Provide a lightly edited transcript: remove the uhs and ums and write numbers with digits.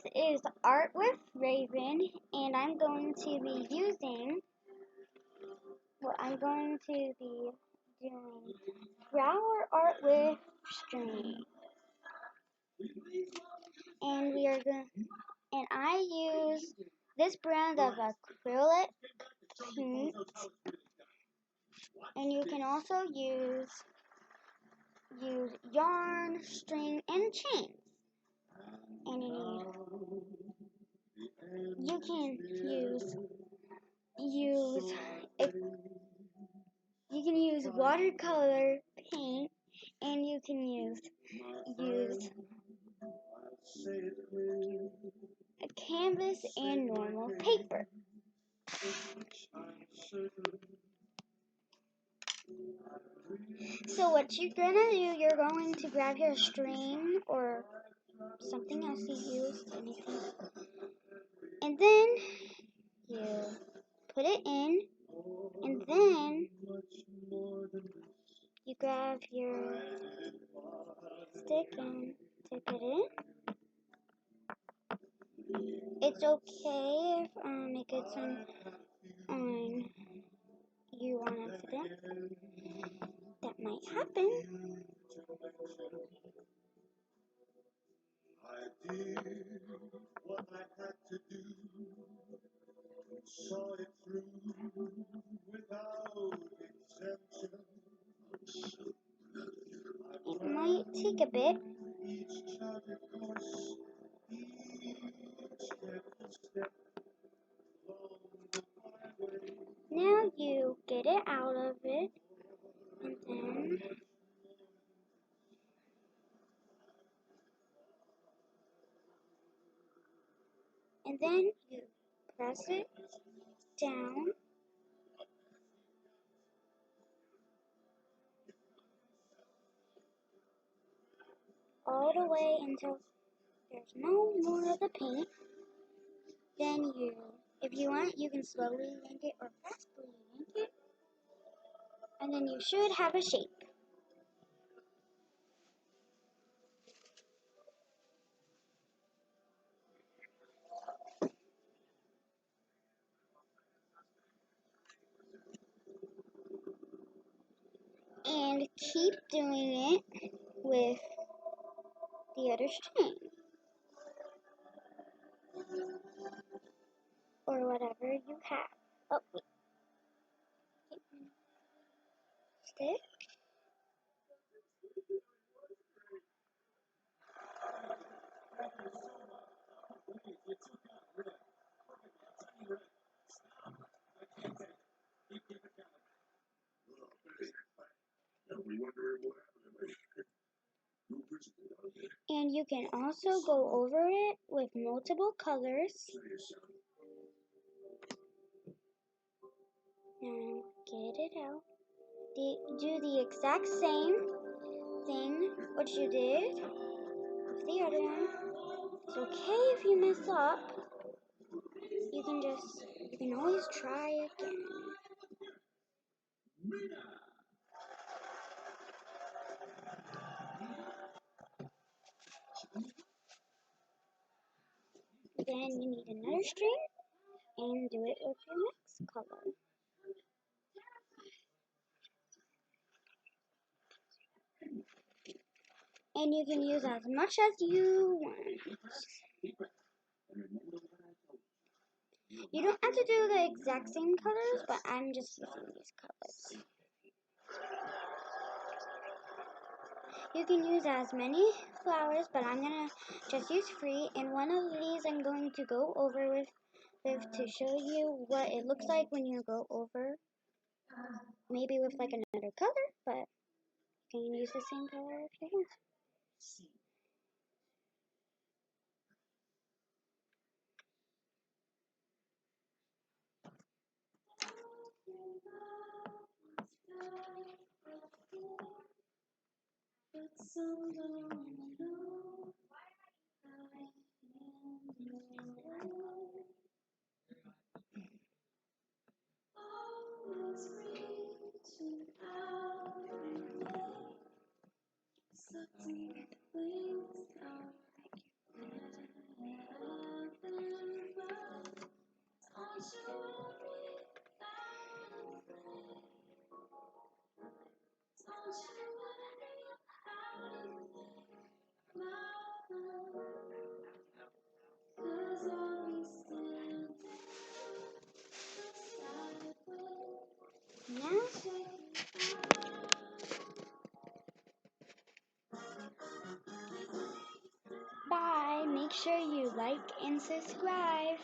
This is Art with Raven, and I'm going to be doing flower art with string. And I use this brand of acrylic paint, and you can also use yarn, string, and chains. And you can use watercolor paint, and you can use a canvas and normal paper. So what you're gonna do, you're going to grab your string or something else you use, anything, and then you put it in, and then you grab your stick and dip it in. It's okay if it gets on you on accident. That might happen. I did what I had to do, saw it through without exemption. It might take a bit. Each charted course, each careful step along the byway. Now you get it out of it, and then you press it down all the way until there's no more of the paint. Then if you want, you can slowly yank it or fastly yank it, and then you should have a shape. And keep doing it with the other string, or whatever you have. Oh, wait. Stick. And you can also go over it with multiple colors. Now get it out. Do the exact same thing what you did with the other one. It's okay if you mess up. You can always try again. Then you need another string and do it with your next color. And you can use as much as you want. You don't have to do the exact same colors, but I'm just using these colors. You can use as many flowers, but I'm gonna just use 3. And one of these I'm going to go over with to show you what it looks like when you go over. Maybe with like another color, but you can use the same color if you want. make sure you like and subscribe.